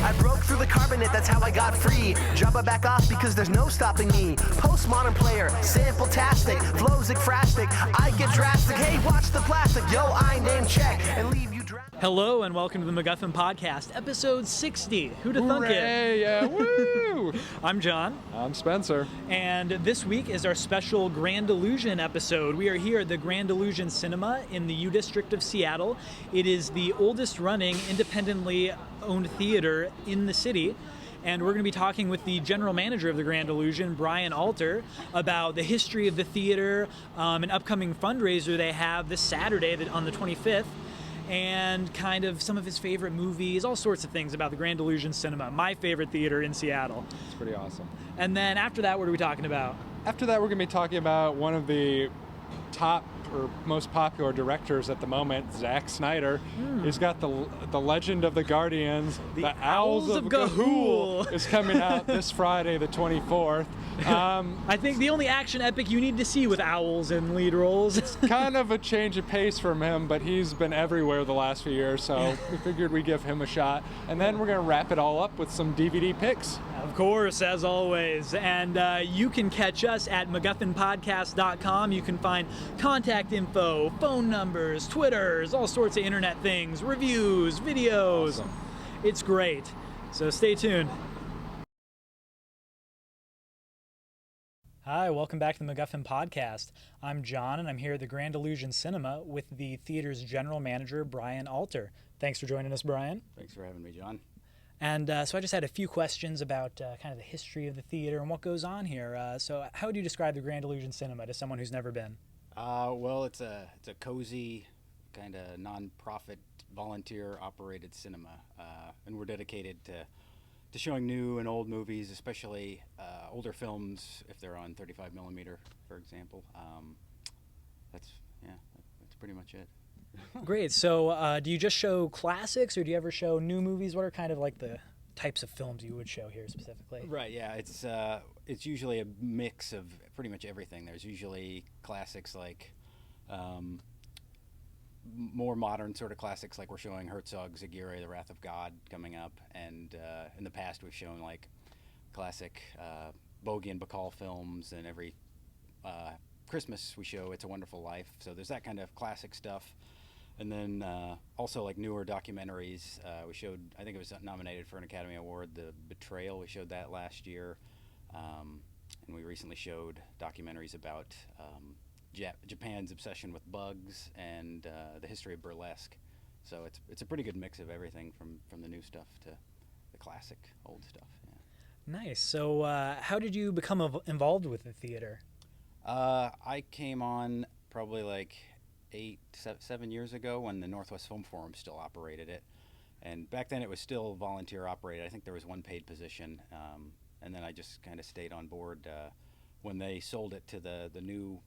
I broke through the carbonate, that's how I got free. Drop it back off because there's no stopping me. Postmodern player, sample-tastic, flows ekphrastic. I get drastic, hey, watch the plastic. Yo, I name check and leave you drastic. Hello and welcome to the MacGuffin Podcast, episode 60. Who'da thunk it? Hooray, yeah, woo! I'm John. I'm Spencer. And this week is our special Grand Illusion episode. We are here at the Grand Illusion Cinema in the U District of Seattle. It is the oldest running independently owned theater in the city. And we're going to be talking with the general manager of the Grand Illusion, Brian Alter, about the history of the theater, an upcoming fundraiser they have this Saturday on the 25th, and kind of some of his favorite movies, all sorts of things about the Grand Illusion Cinema, my favorite theater in Seattle. It's pretty awesome. And then after that, what are we talking about? After that, we're going to be talking about one of the top or most popular directors at the moment, Zack Snyder. He's got the Legend of the Guardians, The Owls of Ga'Hoole is coming out this Friday, the 24th. I think the only action epic you need to see with owls in lead roles. Kind of a change of pace from him, but he's been everywhere the last few years, so we figured we'd give him a shot. And then we're going to wrap it all up with some DVD picks. Of course, as always. And you can catch us at MacGuffinPodcast.com. You can find contact info, phone numbers, Twitters, all sorts of internet things, reviews, videos. Awesome. It's great. So stay tuned. Hi, welcome back to the MacGuffin Podcast. I'm John, and I'm here at the Grand Illusion Cinema with the theater's general manager, Brian Alter. Thanks for joining us, Brian. Thanks for having me, John. And so I just had a few questions about kind of the history of the theater and what goes on here. So how would you describe the Grand Illusion Cinema to someone who's never been? Well, it's a cozy, kind of non-profit, volunteer-operated cinema, and we're dedicated to showing new and old movies, especially older films if they're on 35 millimeter, for example. That's pretty much it. Great. So do you just show classics, or do you ever show new movies? What are kind of like the types of films you would show here specifically? Right. Yeah. It's usually a mix of pretty much everything. There's usually classics like more modern sort of classics, like we're showing Herzog's Aguirre, The Wrath of God, coming up, and in the past we've shown like classic Bogey and Bacall films, and every Christmas we show It's a Wonderful Life. So there's that kind of classic stuff. And then also like newer documentaries. We showed, I think it was nominated for an Academy Award, The Betrayal. We showed that last year. And we recently showed documentaries about Japan's obsession with bugs and the history of burlesque. So it's a pretty good mix of everything from the new stuff to the classic old stuff. Yeah. Nice. So how did you become involved with the theater? I came on probably like 7 years ago when the Northwest Film Forum still operated it, and back then it was still volunteer operated. I think there was one paid position, and then I just kind of stayed on board when they sold it to the new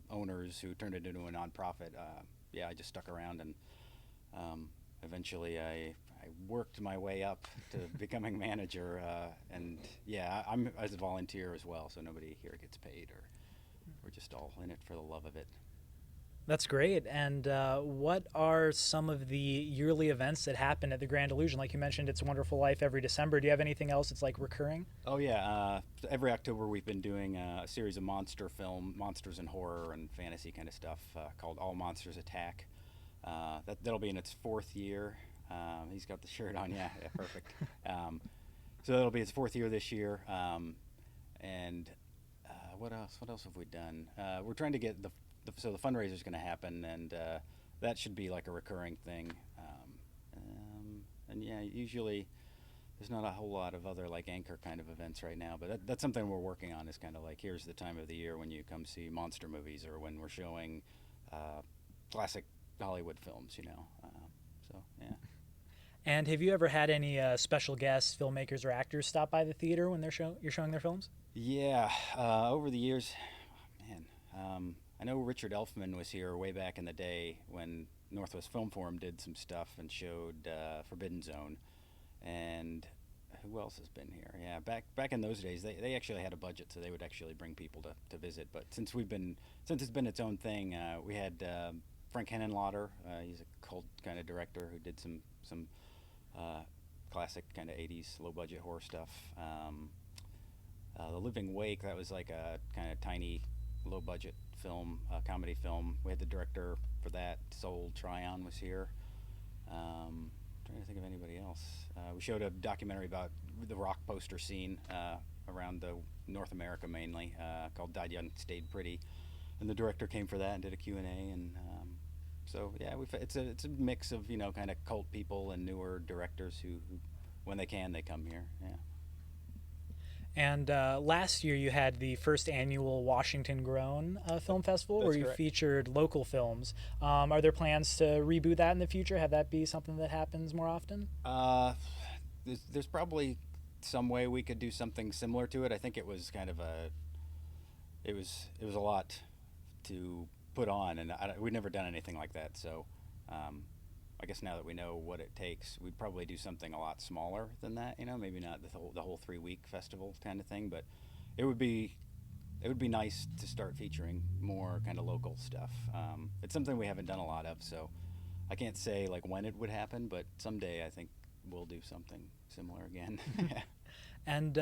owners who turned it into a nonprofit. I just stuck around, and eventually I worked my way up to becoming manager, and I'm as a volunteer as well, so nobody here gets paid, or we're just all in it for the love of it. That's great. And what are some of the yearly events that happen at the Grand Illusion? Like you mentioned, It's a Wonderful Life every December. Do you have anything else that's like recurring? Oh yeah, every October we've been doing a series of monsters and horror and fantasy kind of stuff called All Monsters Attack. That'll be in its fourth year. He's got the shirt on, yeah, perfect. So that'll be its fourth year this year. And what else have we done? We're trying to get so the fundraiser is going to happen, and that should be like a recurring thing. And yeah, usually there's not a whole lot of other like anchor kind of events right now, but that's something we're working on. Is kind of like, here's the time of the year when you come see monster movies, or when we're showing classic Hollywood films, So yeah. And have you ever had any special guests, filmmakers, or actors stop by the theater when you're showing their films? Yeah, over the years, man. I know Richard Elfman was here way back in the day when Northwest Film Forum did some stuff and showed Forbidden Zone. And who else has been here? Yeah, back in those days, they actually had a budget, so they would actually bring people to visit. But since it's been its own thing, we had Frank Henenlotter. He's a cult kind of director who did some classic kind of 80s low budget horror stuff. The Living Wake, that was like a kind of tiny low budget film, comedy film. We had the director for that, Sol Tryon, was here. Trying to think of anybody else. We showed a documentary about the rock poster scene around the North America mainly, called Died Young, Stayed Pretty, and the director came for that and did a Q&A, and so yeah, it's a mix of, you know, kind of cult people and newer directors who when they can, they come here. Yeah. And last year you had the first annual Washington Grown Film Festival, That's where you correct. featured local films. Are there plans to reboot that in the future? Have that be something that happens more often? There's probably some way we could do something similar to it. I think it was kind of it was a lot to put on, and we'd never done anything like that. So I guess now that we know what it takes, we'd probably do something a lot smaller than that. You know, maybe not the whole 3-week festival kind of thing, but it would be nice to start featuring more kind of local stuff. It's something we haven't done a lot of, so I can't say like when it would happen, but someday I think we'll do something similar again. And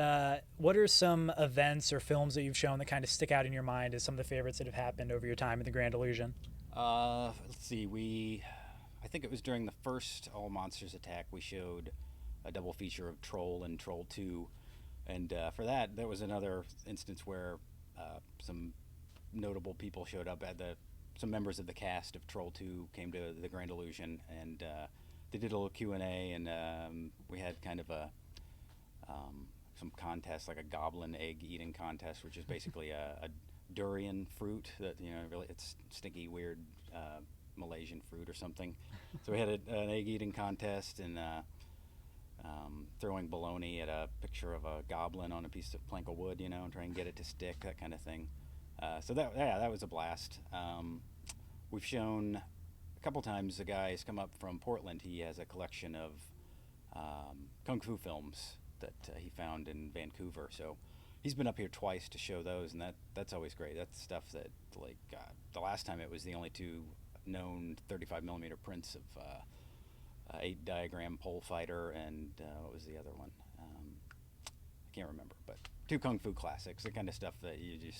what are some events or films that you've shown that kind of stick out in your mind as some of the favorites that have happened over your time at the Grand Illusion? Let's see. I think it was during the first All Monsters Attack, we showed a double feature of Troll and Troll 2. And for that was another instance where some notable people showed up. Some members of the cast of Troll 2 came to the Grand Illusion, and they did a little Q&A, and we had kind of some contest, like a goblin egg eating contest, which is basically a durian fruit that, you know, really, it's stinky, weird Malaysian fruit or something. So we had an egg eating contest, and throwing bologna at a picture of a goblin on a piece of plank of wood, you know, and trying to get it to stick, that kind of thing. So that was a blast. We've shown a couple times. A guy has come up from Portland. He has a collection of kung fu films that he found in Vancouver. So he's been up here twice to show those, and that's always great. That's stuff that, like, the last time it was the only 2 known 35mm prints of 8-diagram pole fighter, and what was the other one? I can't remember, but 2 kung fu classics, the kind of stuff that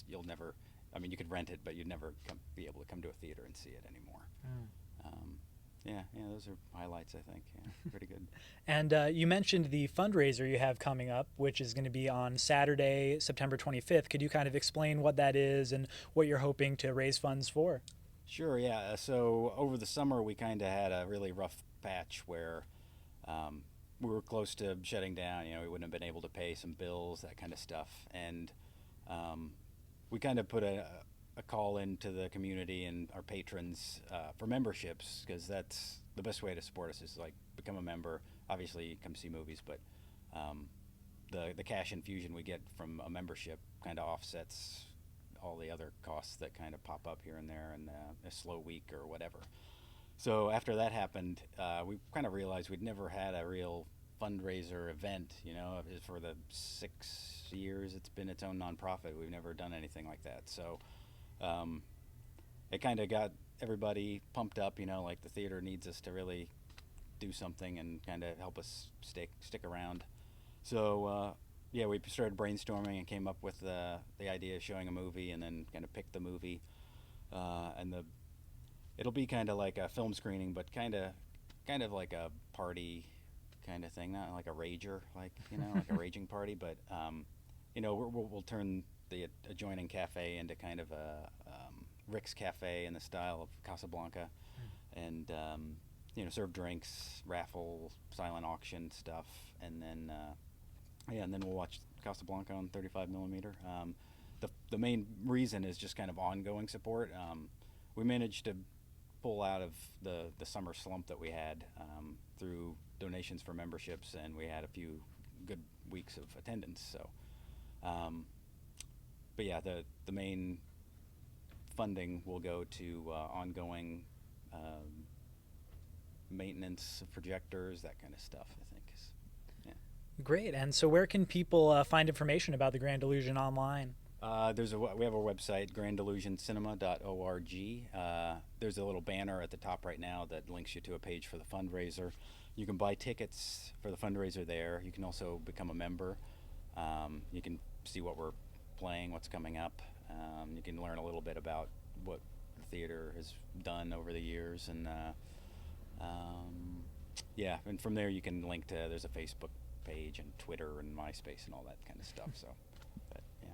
you'll never, I mean, you could rent it, but you'd never be able to come to a theater and see it anymore. Yeah, those are highlights, I think. Yeah, pretty good. And you mentioned the fundraiser you have coming up, which is going to be on Saturday, September 25th. Could you kind of explain what that is and what you're hoping to raise funds for? Sure, yeah. So over the summer, we kind of had a really rough patch where we were close to shutting down. You know, we wouldn't have been able to pay some bills, that kind of stuff. And we kind of put a call into the community and our patrons for memberships, because that's the best way to support us, is like become a member. Obviously, come see movies, but the cash infusion we get from a membership kind of offsets all the other costs that kind of pop up here and there in a slow week or whatever. So after that happened, we kind of realized we'd never had a real fundraiser event. You know, for the 6 years it's been its own nonprofit, we've never done anything like that. So it kind of got everybody pumped up, you know, like the theater needs us to really do something and kind of help us stick around. So yeah, we started brainstorming and came up with the idea of showing a movie, and then kind of picked the movie, and it'll be kind of like a film screening, but kind of like a party kind of thing, not like a rager, like, you know, like a raging party, but you know, we'll turn the adjoining cafe into kind of a Rick's Cafe in the style of Casablanca, and you know, serve drinks, raffle, silent auction stuff, and then and then we'll watch Casablanca on 35mm. The main reason is just kind of ongoing support. We managed to pull out of the summer slump that we had through donations for memberships, and we had a few good weeks of attendance. So, but yeah, the main funding will go to ongoing maintenance of projectors, that kind of stuff, I think. Great. And so where can people find information about the Grand Illusion online? We have our website, grandillusioncinema.org. There's a little banner at the top right now that links you to a page for the fundraiser. You can buy tickets for the fundraiser there. You can also become a member. You can see what we're playing, what's coming up. You can learn a little bit about what the theater has done over the years, and yeah, and from there you can link to, there's a Facebook page and Twitter and MySpace and all that kind of stuff. So, but yeah.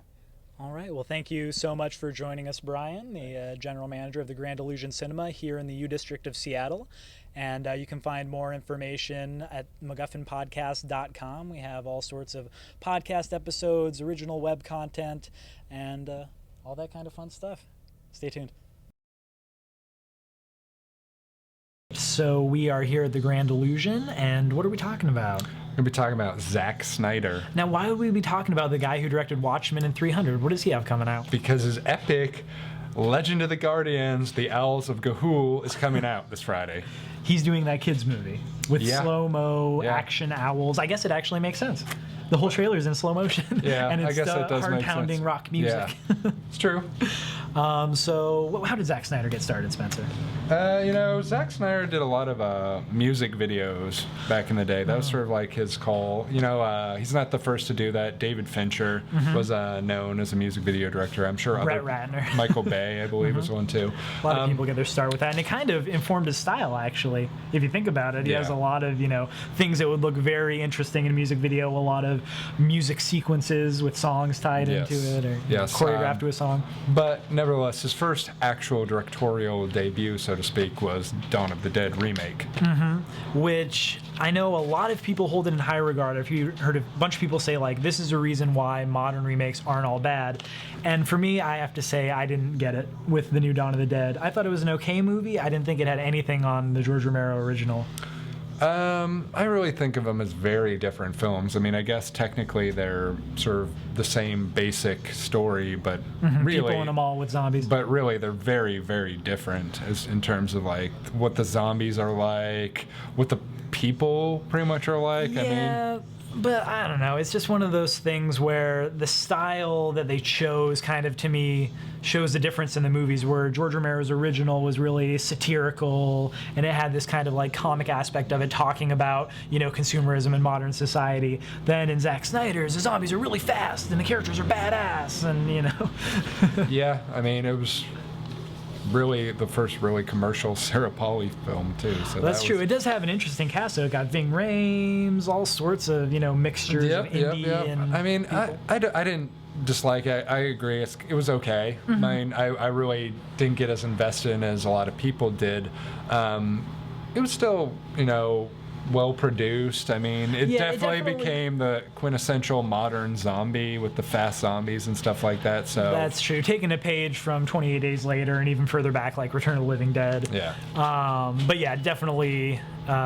All right. Well, thank you so much for joining us, Brian, the general manager of the Grand Illusion Cinema here in the U District of Seattle. And you can find more information at MacGuffinPodcast.com. We have all sorts of podcast episodes, original web content, and all that kind of fun stuff. Stay tuned. So we are here at the Grand Illusion, and what are we talking about? We're going to be talking about Zack Snyder. Now, why would we be talking about the guy who directed Watchmen and 300? What does he have coming out? Because his epic Legend of the Guardians, The Owls of Ga'Hoole is coming out this Friday. He's doing that kids movie with slow-mo action owls. I guess it actually makes sense. The whole trailer's in slow motion. Yeah, and it's I guess that does make sense. hard-pounding rock music. Yeah, it's true. So how did Zack Snyder get started, Spencer? Zack Snyder did a lot of music videos back in the day. That was sort of like his call. He's not the first to do that. David Fincher was known as a music video director. I'm sure Brett Ratner. Michael Bay, I believe, was one too. A lot of people get their start with that, and it kind of informed his style, actually. If you think about it, he has a lot of things that would look very interesting in a music video. A lot of music sequences with songs tied into it, or choreographed to a song. But nevertheless, his first actual directorial debut, so to speak, was Dawn of the Dead remake. Which I know a lot of people hold it in high regard. If you heard a bunch of people say, like, this is a reason why modern remakes aren't all bad. And for me, I have to say I didn't get it with the new Dawn of the Dead. I thought it was an okay movie. I didn't think it had anything on the George Romero original. I really think of them as very different films. I mean, I guess technically they're sort of the same basic story, but really, people in a mall with zombies. But really, they're very, very different in terms of like what the zombies are like, what the people pretty much are like. Yeah. But I don't know. It's just one of those things where the style that they chose kind of, to me, shows the difference in the movies, where George Romero's original was really satirical, and it had this kind of like comic aspect of it, talking about, consumerism in modern society. Then in Zack Snyder's, the zombies are really fast and the characters are badass, and Yeah, I mean, it was really the first really commercial Sarah Polley film too. So that's true. It does have an interesting cast. So it got Ving Rhames, all sorts of mixtures of indie. And I mean, I didn't dislike it. I agree. It was okay. I mean, I really didn't get as invested in it as a lot of people did. It was still well produced. I mean, it definitely became the quintessential modern zombie with the fast zombies and stuff like that. So that's true. Taking a page from 28 Days Later and even further back, like Return of the Living Dead. Yeah. But yeah, definitely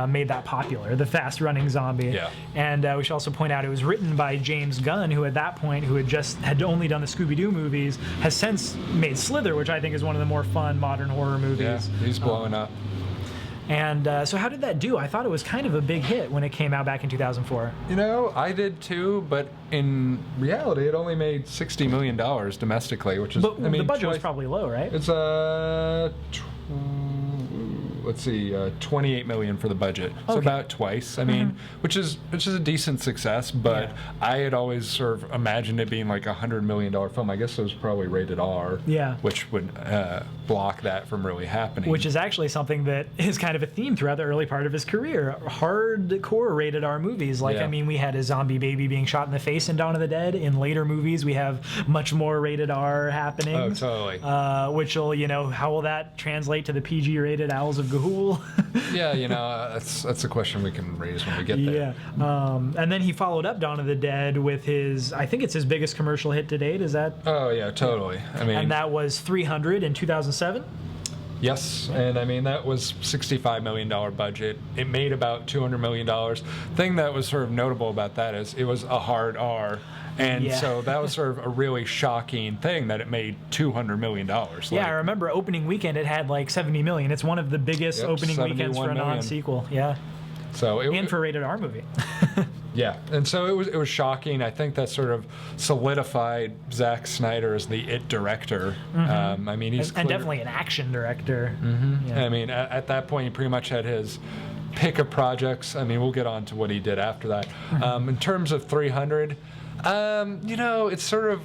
made that popular, the fast-running zombie. Yeah. And we should also point out it was written by James Gunn, who at that point, who had only done the Scooby-Doo movies, has since made Slither, which I think is one of the more fun modern horror movies. Yeah, he's blowing up. And so how did that do? I thought it was kind of a big hit when it came out back in 2004. I did too, but in reality, it only made $60 million domestically, which is, but the budget was probably low, right? It's let's see, $28 million for the budget. So about twice. I mean, which is a decent success, but I had always sort of imagined it being like a $100 million film. I guess it was probably rated R, which would block that from really happening. Which is actually something that is kind of a theme throughout the early part of his career. Hardcore rated R movies. Like, I mean, we had a zombie baby being shot in the face in Dawn of the Dead. In later movies, we have much more rated R happenings. Oh, totally. Which will, how will that translate to the PG rated Owls of Ga'Hoole? that's a question we can raise when we get there. Yeah. And then he followed up Dawn of the Dead with I think it's his biggest commercial hit to date. Is that? Oh, yeah, totally. I mean, and that was 300 in 2007? Yes, and I mean, that was $65 million budget. It made about $200 million. Thing that was sort of notable about that is it was a hard R. And so that was sort of a really shocking thing that it made $200 million. I remember opening weekend it had like $70 million. It's one of the biggest opening weekends for a non-sequel. Yeah. So and for a rated R movie. Yeah, and so it was shocking. I think that sort of solidified Zack Snyder as the It director. I mean, he's and definitely an action director. Yeah. I mean, at that point, he pretty much had his pick of projects. I mean, we'll get on to what he did after that. In terms of 300, it's sort of,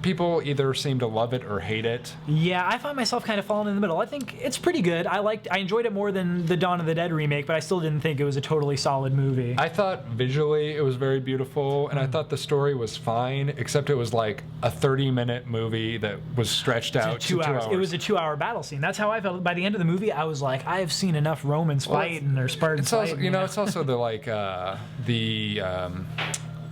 people either seem to love it or hate it. Yeah, I find myself kind of falling in the middle. I think it's pretty good. I enjoyed it more than the Dawn of the Dead remake, but I still didn't think it was a totally solid movie. I thought visually it was very beautiful, and I thought the story was fine, except it was like a 30-minute movie that was stretched out to 2 hours. It was a 2-hour battle scene. That's how I felt. By the end of the movie, I was like, I have seen enough Romans fighting or Spartans fighting. It's also the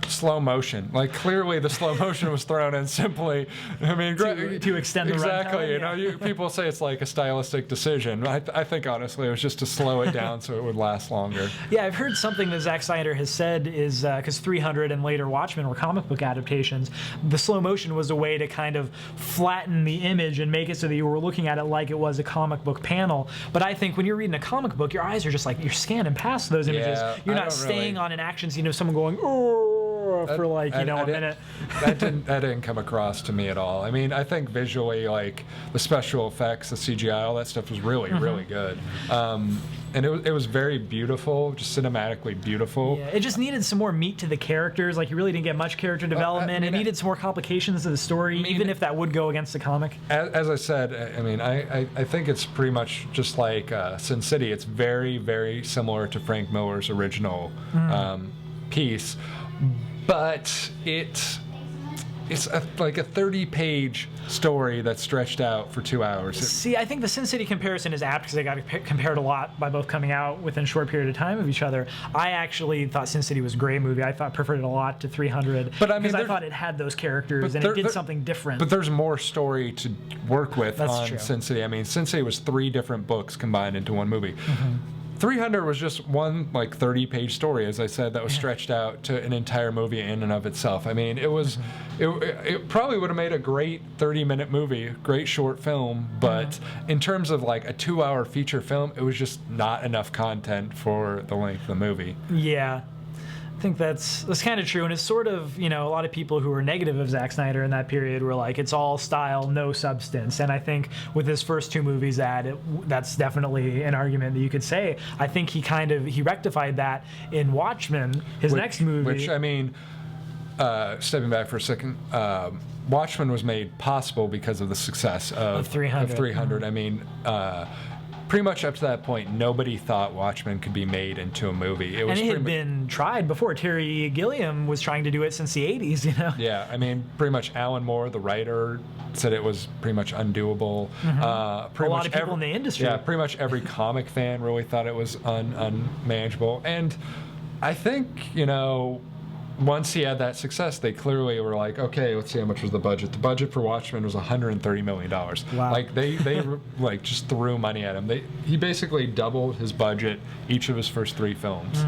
slow motion. Like, clearly the slow motion was thrown in simply, I mean, to extend the exactly. runtime, People say it's like a stylistic decision. I think honestly it was just to slow it down so it would last longer. Yeah, I've heard something that Zack Snyder has said is because 300 and later Watchmen were comic book adaptations, the slow motion was a way to kind of flatten the image and make it so that you were looking at it like it was a comic book panel. But I think when you're reading a comic book, your eyes are just like, you're scanning past those images. Yeah, you're not staying on an action scene of someone going, oh, for a minute. That didn't come across to me at all. I mean, I think visually, like the special effects, the CGI, all that stuff was really, really good. And it was very beautiful, just cinematically beautiful. Yeah, it just needed some more meat to the characters. Like, you really didn't get much character development. It needed some more complications to the story, even if that would go against the comic. As I said, I mean, I think it's pretty much just like Sin City. It's very, very similar to Frank Miller's original piece. But it's like a 30-page story that's stretched out for 2 hours. See, I think the Sin City comparison is apt because they got compared a lot by both coming out within a short period of time of each other. I actually thought Sin City was a great movie. I preferred it a lot to 300 because I thought it had those characters and it did something different. But there's more story to work with That's true. Sin City. I mean, Sin City was 3 different books combined into one movie. 300 was just one 30-page story, as I said, that was stretched out to an entire movie in and of itself. I mean, it probably would have made a great 30-minute movie, great short film, but in terms of like a 2-hour feature film, it was just not enough content for the length of the movie. Yeah. I think that's kind of true, and it's sort of, a lot of people who were negative of Zack Snyder in that period were like, it's all style, no substance. And I think with his first 2 movies, that's definitely an argument that you could say. I think he rectified that in Watchmen, his next movie. Which, I mean, stepping back for a second, Watchmen was made possible because of the success of 300. I mean, pretty much up to that point, nobody thought Watchmen could be made into a movie. It had been tried before. Terry Gilliam was trying to do it since the 80s, Yeah, I mean, pretty much Alan Moore, the writer, said it was pretty much undoable. A lot of people in the industry. Yeah, pretty much every comic fan really thought it was unmanageable. And I think, once he had that success, they clearly were like, okay, let's see how much was the budget. The budget for Watchmen was $130 million. Wow. Like they like just threw money at him. He basically doubled his budget each of his first 3 films.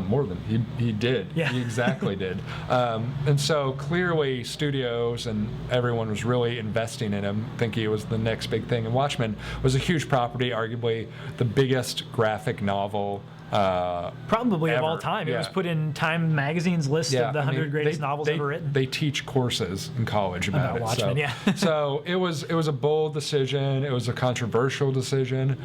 More than he did. Yeah. He exactly did. And so clearly studios and everyone was really investing in him, thinking it was the next big thing. And Watchmen was a huge property, arguably the biggest graphic novel probably ever. Of all time. Yeah. It was put in Time Magazine's list of the 100 greatest novels ever written. They teach courses in college about it. Watchmen, So it was a bold decision. It was a controversial decision.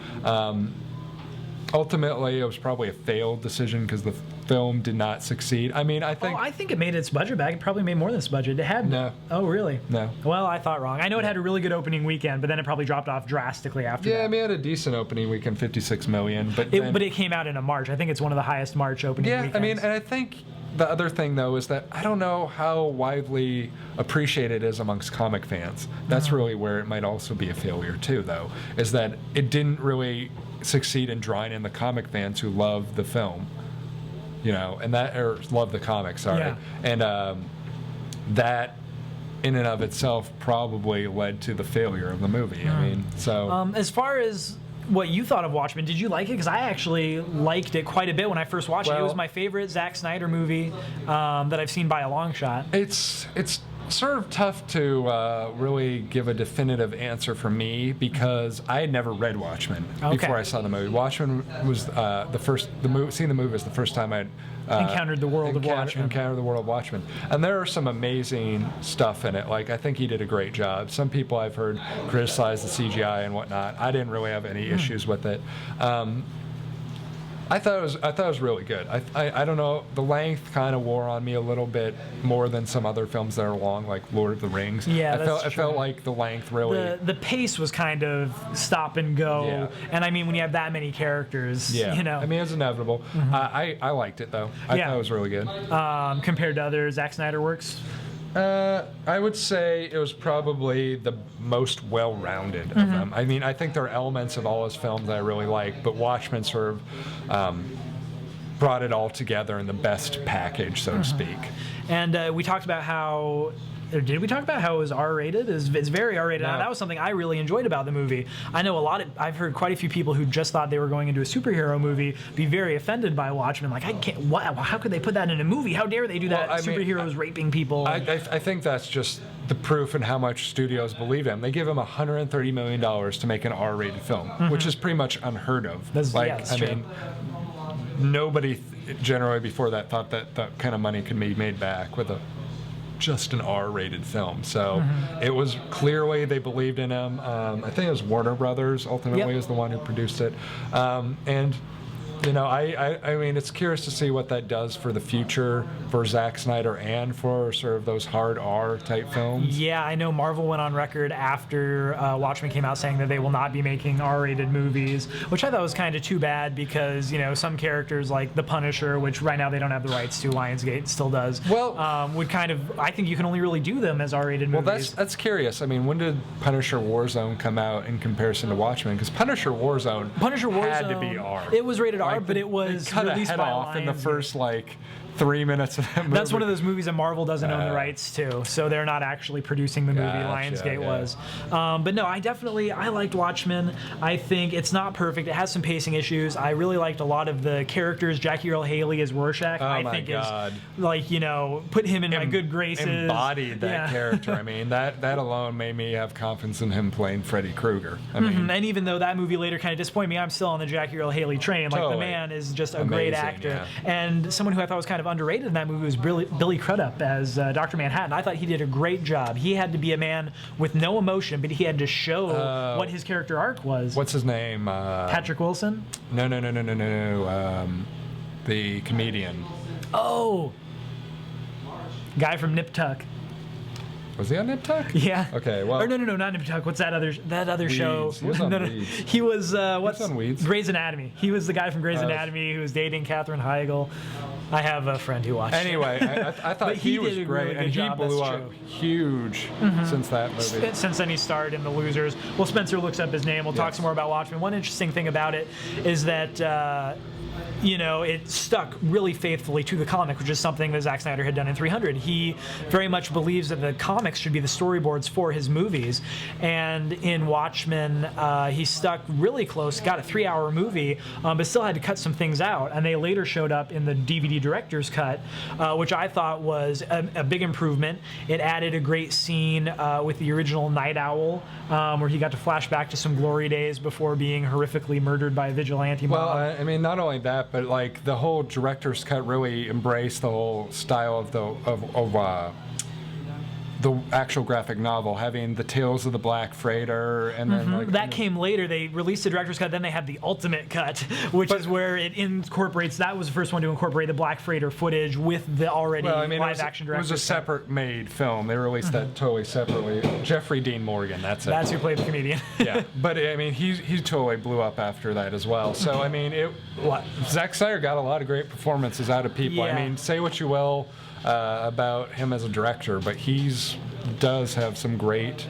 Ultimately, it was probably a failed decision because the film did not succeed. I mean, I think it made its budget back. It probably made more than its budget. It had. No. Oh, really? No. Well, I thought wrong. I know it had a really good opening weekend, but then it probably dropped off drastically after that. Yeah, I mean, it had a decent opening weekend, $56 million. But it came out in a March. I think it's one of the highest March opening weekends. Yeah, I mean, and I think the other thing, though, is that I don't know how widely appreciated it is amongst comic fans. That's really where it might also be a failure, too, though, is that it didn't really succeed in drawing in the comic fans who love the film, or love the comics, sorry. Yeah. And that in and of itself probably led to the failure of the movie. I mean, so... as far as what you thought of Watchmen, did you like it? Because I actually liked it quite a bit when I first watched it. It was my favorite Zack Snyder movie that I've seen by a long shot. It's sort of tough to really give a definitive answer for me because I had never read Watchmen before I saw the movie. Watchmen was seeing the movie was the first time I'd encountered the world of Watchmen. Encountered the world of Watchmen. And there are some amazing stuff in it. Like, I think he did a great job. Some people I've heard criticize the CGI and whatnot. I didn't really have any issues with it. I thought it was really good. I don't know, the length kind of wore on me a little bit more than some other films that are long, like Lord of the Rings. Yeah, I felt like the length really. The pace was kind of stop and go, Yeah. and I mean when you have that many characters, Yeah, you know. I mean it's inevitable. I liked it though. I Yeah. thought it was really good. Compared to other Zack Snyder works. I would say it was probably the most well-rounded of them. I mean, I think there are elements of all his films that I really like, but Watchmen sort of brought it all together in the best package, so to speak. And we talked about how. Did we talk about how it was R-rated? It's very R-rated. No. Now, that was something I really enjoyed about the movie. I know I've heard quite a few people who just thought they were going into a superhero movie be very offended by Watchmen. Like, I can't. Wow, how could they put that in a movie? How dare they do that? Well, I mean, Superheroes raping people. I think that's just the proof in how much studios believe him. They give him $130 million to make an R-rated film, which is pretty much unheard of. That's true. mean, nobody generally before that thought that that kind of money could be made back with just an R-rated film. So it was clearly they believed in him. I think it was Warner Brothers ultimately is the one who produced it. And you know, I mean, it's curious to see what that does for the future for Zack Snyder and for sort of those hard R type films. Yeah, I know Marvel went on record after Watchmen came out saying that they will not be making R-rated movies, which I thought was kind of too bad because, you know, some characters like The Punisher, which right now they don't have the rights to, Lionsgate still does, would kind of, I think you can only really do them as R-rated movies. Well, that's curious. I mean, when did Punisher Warzone come out in comparison to Watchmen? Because Punisher Warzone had to be R. It was rated R, Like, but it was cut a released head by off in the Lionsgate. first 3 minutes of that movie. That's one of those movies that Marvel doesn't own the rights to, so they're not actually producing the movie. Gotcha, Lionsgate yeah. was. But no, I liked Watchmen. I think it's not perfect. It has some pacing issues. I really liked a lot of the characters. Jackie Earle Haley as Rorschach, I my think God. is, like, you know, put him in my good graces. Embodied that character. I mean, that alone made me have confidence in him playing Freddy Krueger. I mean, And even though that movie later kind of disappointed me, I'm still on the Jackie Earle Haley train. Like, Totally. the man is just a great Amazing, actor. yeah. And someone who I thought was kind of underrated in that movie was Billy Crudup as Dr. Manhattan. I thought he did a great job. He had to be a man with no emotion, but he had to show what his character arc was. what's his name? Patrick Wilson? No. The comedian. Oh! Guy from Nip Tuck. Was he on Nip Tuck? Yeah. Okay, well. Or no, not Nip Tuck. What's that other show? Weeds. He was on no. Weeds. He was what's on Weeds. Grey's Anatomy. He was the guy from Grey's Anatomy who was dating Katherine Heigl. I have a friend who watched it. Anyway, I thought But he he was did a great, really and good he job, blew that's up true. huge since that movie. Since then he starred in The Losers. Well, Spencer looks up his name. We'll talk Yes. some more about Watchmen. One interesting thing about it is that you know, it stuck really faithfully to the comic, which is something that Zack Snyder had done in 300. He very much believes that the comics should be the storyboards for his movies. And in Watchmen, he stuck really close, got a 3-hour movie, but still had to cut some things out. And they later showed up in the DVD director's cut, which I thought was a big improvement. It added a great scene with the original Night Owl, where he got to flash back to some glory days before being horrifically murdered by a vigilante mob. Well, I mean, not only that, but like the whole director's cut really embraced the whole style of the actual graphic novel, having the Tales of the Black Freighter, and then that came later. They released the director's cut, then they had the ultimate cut, which is where it incorporates. That was the first one to incorporate the Black Freighter footage with the already live-action it was director's a separate made film. They released that totally separately. Jeffrey Dean Morgan, that's it. That's who played the comedian. Yeah, but I mean, he totally blew up after that as well. So I mean, Zack Snyder got a lot of great performances out of people. Yeah. I mean, say what you will about him as a director, but does have some great.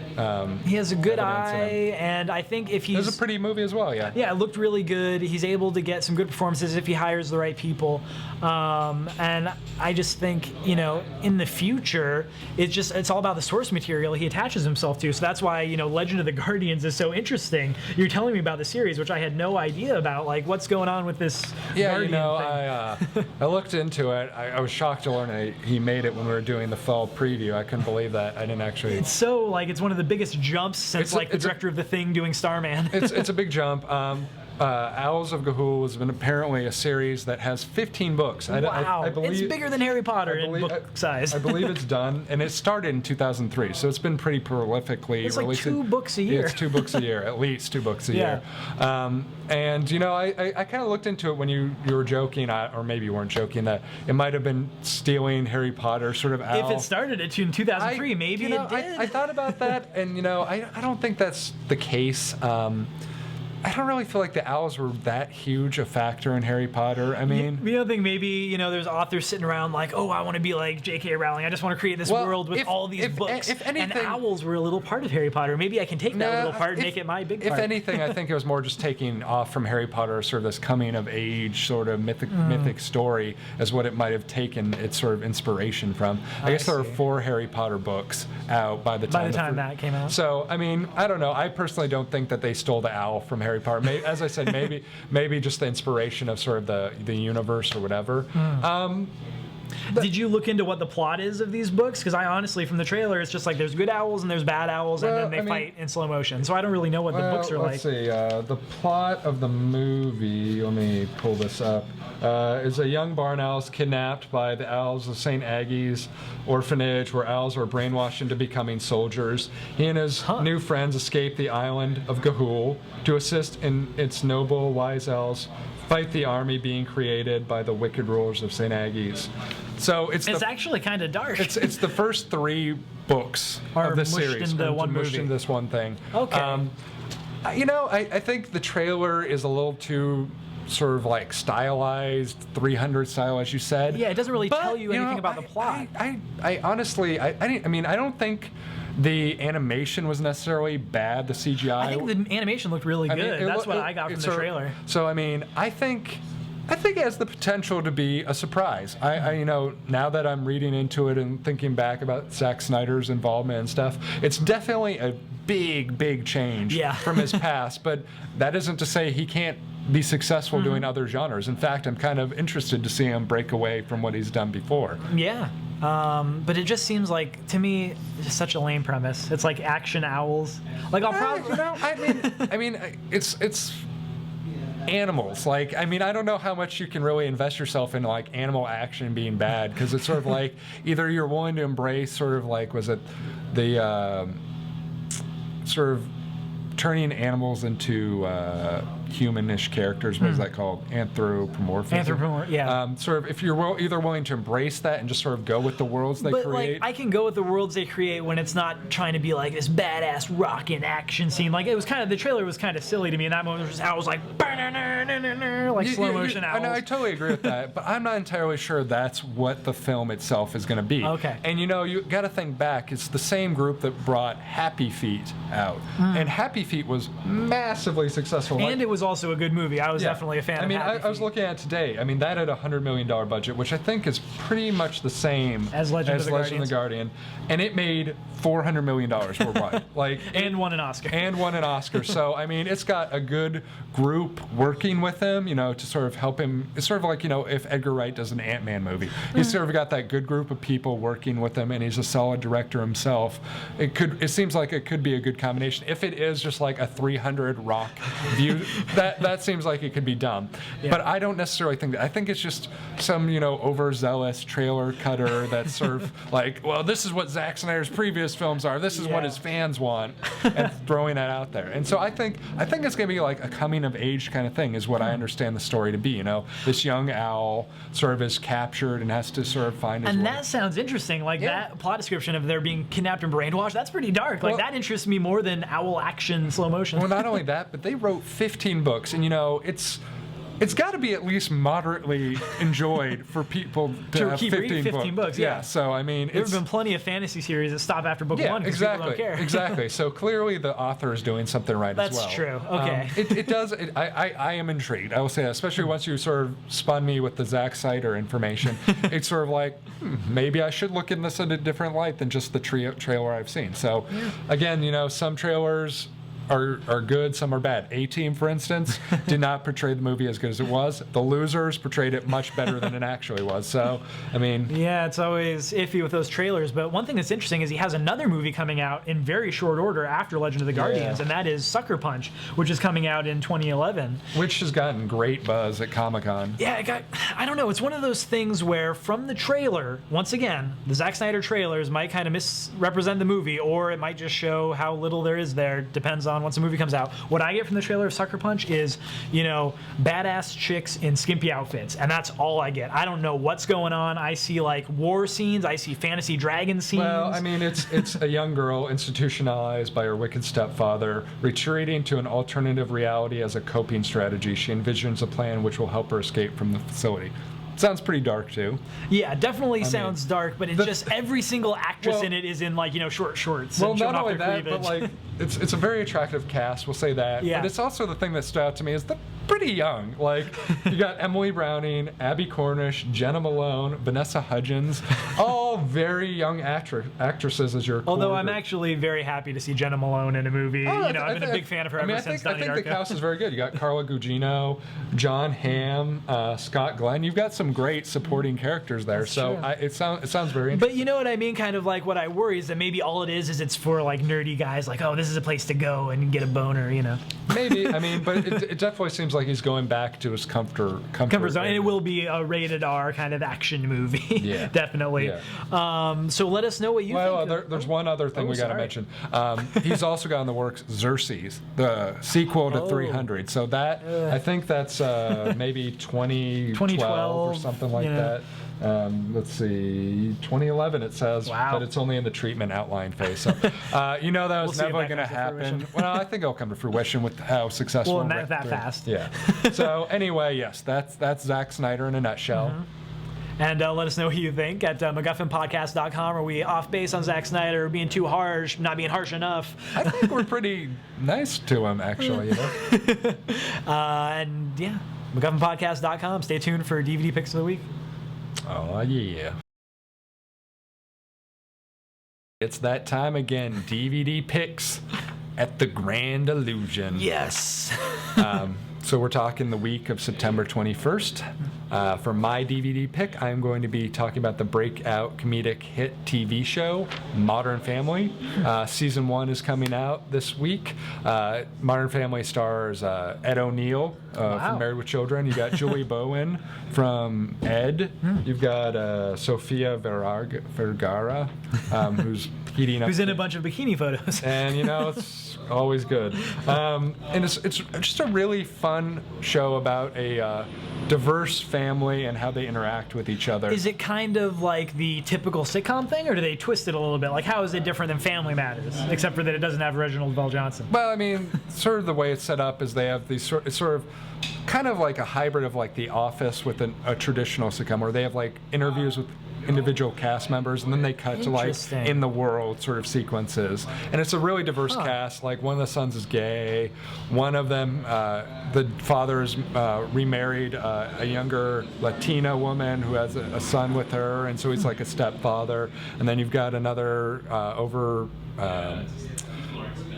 He has a good evidence in eye, and I think if he's It was a pretty movie as well, yeah. Yeah, it looked really good. He's able to get some good performances if he hires the right people. And I just think, you know, in the future, it's all about the source material he attaches himself to. So that's why, you know, Legend of the Guardians is so interesting. You're telling me about the series, which I had no idea about. Like, what's going on with this Guardian thing? I looked into it. I was shocked to learn that he made it when we were doing the fall preview. I couldn't believe that. I didn't actually. It's so, like, it's one of the biggest jumps since, the director of The Thing doing Starman. It's a big jump. Owls of Ga'Hoole has been apparently a series that has 15 books. Wow, I believe, it's bigger than Harry Potter in book size. I believe it's done, and it started in 2003, so it's been pretty prolifically It's like releasing. 2 books a year. It's 2 books a year, at least 2 books a Yeah. year. And I kind of looked into it when you were joking, or maybe you weren't joking, that it might have been stealing Harry Potter sort of owl. If it started in 2003, maybe it did. I thought about that, and I don't think that's the case. I don't really feel like the owls were that huge a factor in Harry Potter. I mean, you don't think maybe there's authors sitting around like, oh, I want to be like J.K. Rowling. I just want to create this world with all these books. If anything, and owls were a little part of Harry Potter. Maybe I can take that little part and make it my big part. If anything, I think it was more just taking off from Harry Potter, sort of this coming of age sort of mythic story, as what it might have taken its sort of inspiration from. I guess there were 4 Harry Potter books out by the time that came out. So I mean, I don't know. I personally don't think that they stole the owl from Harry Potter. As I said, maybe just the inspiration of sort of the universe or whatever. Did you look into what the plot is of these books? Because I honestly, from the trailer, it's just like there's good owls and there's bad owls, and then they fight in slow motion. So I don't really know what the books are like. Let's see. The plot of the movie, let me pull this up, is a young barn owl is kidnapped by the owls of St. Aggie's orphanage, where owls are brainwashed into becoming soldiers. He and his new friends escape the island of Ga'Hoole to assist in its noble, wise elves fight the army being created by the wicked rulers of St. Aggie's. So it's actually kind of dark. It's the first 3 books of this series into one mushed movie. into this one thing. Okay. I think the trailer is a little too sort of like stylized, 300 style, as you said. Yeah, it doesn't really tell you anything about the plot. I honestly, I don't think the animation was necessarily bad. The CGI. I think the animation looked really good. That's what I got from the trailer. So I mean, I think it has the potential to be a surprise. I now that I'm reading into it and thinking back about Zack Snyder's involvement and stuff, it's definitely a big change from his past. But that isn't to say he can't be successful doing other genres. In fact, I'm kind of interested to see him break away from what he's done before. Yeah. But it just seems like, to me, it's just such a lame premise. It's like action owls. Like I'll probably, I mean, it's animals. Like, I mean, I don't know how much you can really invest yourself in like animal action being bad, because it's sort of like either you're willing to embrace sort of like, was it the sort of turning animals into humanish characters. What is that called? Anthropomorphism. Yeah. Sort of, if you're either willing to embrace that and just sort of go with the worlds they create. Like, I can go with the worlds they create when it's not trying to be like this badass rockin' action scene. Like, it was kind of, the trailer was kind of silly to me in that moment. It was just owls like slow motion owls. I totally agree with that, but I'm not entirely sure that's what the film itself is going to be. Okay. And you got to think back. It's the same group that brought Happy Feet out, and Happy Feet was massively successful. And it was also a good movie. I was definitely a fan of Happy Feet. I was looking at it today. I mean, that had a $100 million budget, which I think is pretty much the same as Legend of the Guardian. And it made $400 million worldwide. And won an Oscar. So, I mean, it's got a good group working with him, to sort of help him. It's sort of like, if Edgar Wright does an Ant-Man movie. He's sort of got that good group of people working with him, and he's a solid director himself. It seems like it could be a good combination. If it is just like a 300 rock view, that seems like it could be dumb. Yeah. But I don't necessarily think that. I think it's just some, overzealous trailer cutter that's sort of like, well, this is what Zack Snyder's previous films are. This is what his fans want, and throwing that out there. And so I think it's going to be like a coming of age kind of thing, is what I understand the story to be. This young owl sort of is captured and has to sort of find his way. And that sounds interesting. Like that plot description of their being kidnapped and brainwashed, that's pretty dark. Like, that interests me more than owl action slow motion. Well, not only that, but they wrote 15 books, and it's got to be at least moderately enjoyed for people to have keep 15 books. Yeah. So I mean, there have been plenty of fantasy series that stop after book one because people don't care. Exactly. So clearly the author is doing something right as well. That's true. Okay. It does. I am intrigued. I will say that, especially once you sort of spun me with the Zack Snyder information. It's sort of like, maybe I should look in this in a different light than just the trailer I've seen. So again, some trailers are good, some are bad. A-Team, for instance, did not portray the movie as good as it was. The Losers portrayed it much better than it actually was. So, I mean... Yeah, it's always iffy with those trailers. But one thing that's interesting is he has another movie coming out in very short order after Legend of the Guardians, and that is Sucker Punch, which is coming out in 2011. Which has gotten great buzz at Comic-Con. Yeah, I don't know. It's one of those things where from the trailer, once again, the Zack Snyder trailers might kind of misrepresent the movie, or it might just show how little there is there. Depends on once the movie comes out. What I get from the trailer of Sucker Punch is, badass chicks in skimpy outfits, and that's all I get. I don't know what's going on. I see like war scenes. I see fantasy dragon scenes. Well, I mean, it's a young girl institutionalized by her wicked stepfather, retreating to an alternative reality as a coping strategy. She envisions a plan which will help her escape from the facility. Sounds pretty dark too. Yeah, definitely sounds dark, but it's just every single actress in it is in short shorts. Well, and not only their that, but it's a very attractive cast. We'll say that. Yeah. But it's also the thing that stood out to me is they're pretty young. Like you got Emily Browning, Abby Cornish, Jenna Malone, Vanessa Hudgens, all very young actresses as your. Although core I'm group. actually very happy to see Jenna Malone in a movie. I've been a big fan of her ever since Donnie I think the Darko. cast is very good. You got Carla Gugino, John Hamm, Scott Glenn. You've got some great supporting characters there. That's so true. it sounds very interesting. But you know what I mean? Kind of like what I worry is that maybe all it is it's for nerdy guys like, oh, this is a place to go and get a boner, Maybe. I mean, but it definitely seems like he's going back to his comfort zone. And it will be a rated R kind of action movie. Yeah. Definitely. Yeah. So let us know what you think. Well, there's one other thing we got to sorry. mention. He's also got in the works Xerxes, the sequel to 300. So that I think that's maybe 2012 or something like that. Let's see, 2011 it says, but it's only in the treatment outline phase. So that was never going to happen. Well, I think it'll come to fruition with how successful. Well, not that fast. Yeah. So anyway, yes, that's Zack Snyder in a nutshell. Mm-hmm. And let us know what you think at MacGuffinPodcast.com. Are we off base on Zack Snyder, being too harsh, not being harsh enough? I think we're pretty nice to him, actually. And yeah, MacGuffinPodcast.com. Stay tuned for DVD picks of the week. Oh, yeah. It's that time again. DVD picks at the Grand Illusion. Yes. So we're talking the week of September 21st. For my DVD pick, I'm going to be talking about the breakout comedic hit TV show, Modern Family. Season 1 is coming out this week. Modern Family stars Ed O'Neill from Married with Children. You got Julie Bowen from Ed. You've got Sofia Vergara, who's heating up. Who's in a bunch of bikini photos. And, it's always good. And it's just a really fun show about a diverse family and how they interact with each other. Is it kind of like the typical sitcom thing, or do they twist it a little bit? Like, how is it different than Family Matters, except for that it doesn't have Reginald Bell Johnson? Well, I mean, sort of the way it's set up is they have these it's sort of kind of like a hybrid of like The Office with a traditional sitcom, where they have like interviews with individual cast members, and then they cut to like in the world sort of sequences, and it's a really diverse cast. Like one of the sons is gay, one of them the father's remarried a younger Latina woman who has a son with her, and so he's like a stepfather. And then you've got another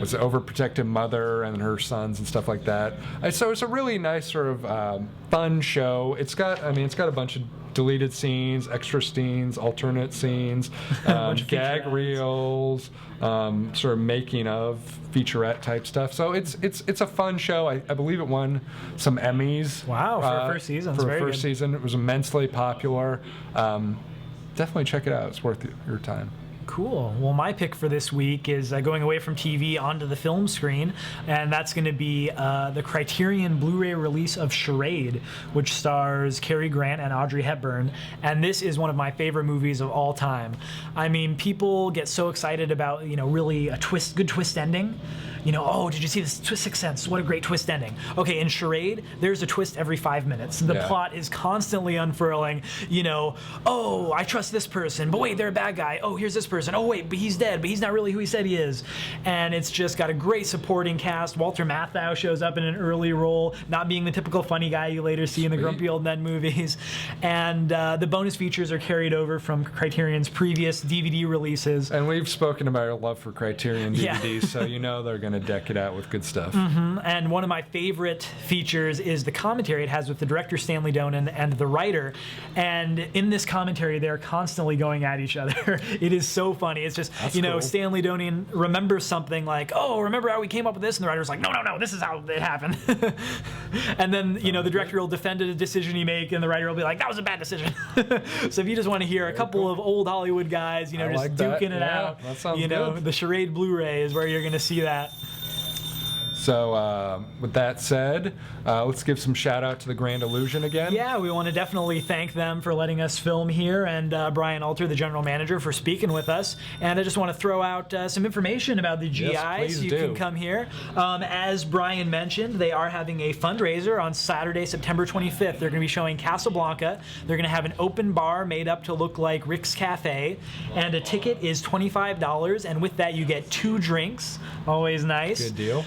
overprotective mother and her sons and stuff like that. So it's a really nice sort of fun show. It's got a bunch of deleted scenes, extra scenes, alternate scenes, gag reels, sort of making of featurette type stuff. So it's a fun show. I believe it won some Emmys. Wow, for a first season. For a first season, it was immensely popular. Definitely check it out. It's worth your time. Cool. Well, my pick for this week is going away from TV onto the film screen, and that's going to be the Criterion Blu-ray release of Charade, which stars Cary Grant and Audrey Hepburn, and this is one of my favorite movies of all time. I mean, people get so excited about, really a good twist ending. Oh, did you see this twist? Sixth Sense, what a great twist ending. Okay, in Charade, there's a twist every 5 minutes. The plot is constantly unfurling. Oh, I trust this person, but wait, they're a bad guy. Oh, here's this person. Oh, wait, but he's dead, but he's not really who he said he is. And it's just got a great supporting cast. Walter Matthau shows up in an early role, not being the typical funny guy you later see in the Grumpy Old Men movies. And the bonus features are carried over from Criterion's previous DVD releases. And we've spoken about our love for Criterion DVDs, so they're going to deck it out with good stuff. And one of my favorite features is the commentary it has with the director Stanley Donen and the writer. And in this commentary, they're constantly going at each other. It is so funny. It's just, That's you know, cool. Stanley Donen remembers something like, oh, remember how we came up with this? And the writer's like, no, this is how it happened. And then, you know, the director will defend a decision he make, and the writer will be like, that was a bad decision. So if you just want to hear a couple of old Hollywood guys, you know, I just like that. duking it Yeah, out, that sounds you know, good. the Charade Blu-ray is where you're going to see that. So with that said, let's give some shout out to the Grand Illusion again. Yeah, we want to definitely thank them for letting us film here, and Brian Alter, the general manager, for speaking with us. And I just want to throw out some information about the GI, please so you do. can come here. As Brian mentioned, they are having a fundraiser on Saturday, September 25th. They're going to be showing Casablanca. They're going to have an open bar made up to look like Rick's Cafe, and a ticket is $25, and with that you get 2 drinks. Always nice. Good deal.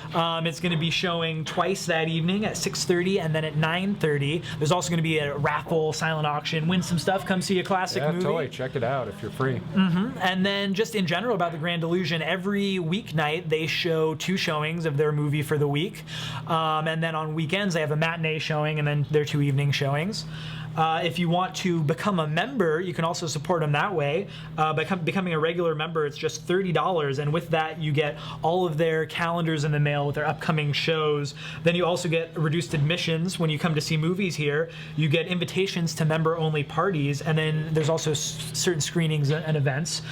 It's going to be showing twice that evening at 6:30 and then at 9:30. There's also going to be a raffle, silent auction, win some stuff, come see a classic Yeah, movie. totally. Check it out if you're free. And then just in general about the Grand Illusion, every weeknight they show 2 showings of their movie for the week. And then on weekends they have a matinee showing and then their 2 evening showings. If you want to become a member, you can also support them that way. By becoming a regular member, it's just $30, and with that you get all of their calendars in the mail with their upcoming shows. Then you also get reduced admissions when you come to see movies here. You get invitations to member-only parties, and then there's also certain screenings and events.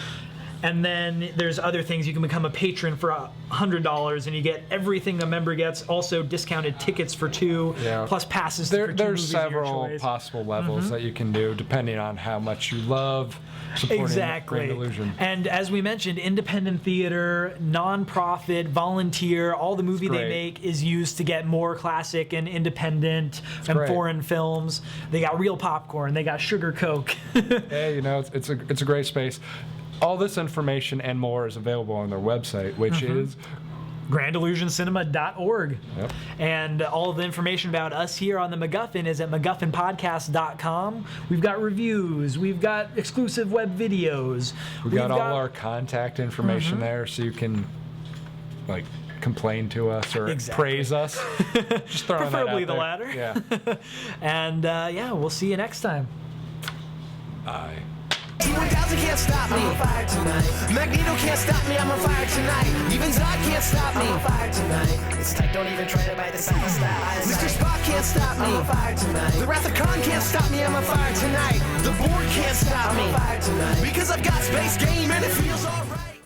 And then there's other things. You can become a patron for $100, and you get everything a member gets. Also discounted tickets for 2, Yeah. plus passes for 2 There's movies of your several choice. possible levels that you can do depending on how much you love supporting Exactly. Grand Illusion. And as we mentioned, independent theater, non-profit, volunteer, all the movie they great. make is used to get more classic and independent and great. foreign films. They got real popcorn. They got sugar Coke. Hey, you know, it's a great space. All this information and more is available on their website, which is GrandIllusionCinema.org. Yep. And all of the information about us here on the MacGuffin is at MacGuffinPodcast.com. We've got reviews. We've got exclusive web videos. we got all our contact information there, so you can like complain to us or Exactly. praise us. Just throwing Preferably that out the there. latter. Yeah. And yeah, we'll see you next time. Bye. T-1000 can't stop me. I'm on fire tonight. Magneto can't stop me. I'm on fire tonight. Even Zod can't stop me. I'm on fire tonight. It's tight. Don't even try to bite the cycle style. Mr. Spock can't stop me. I'm on fire tonight. The Wrath of Khan can't stop me. I'm on fire tonight. The Borg can't stop me. I'm on fire tonight. Because I've got space game and it feels alright.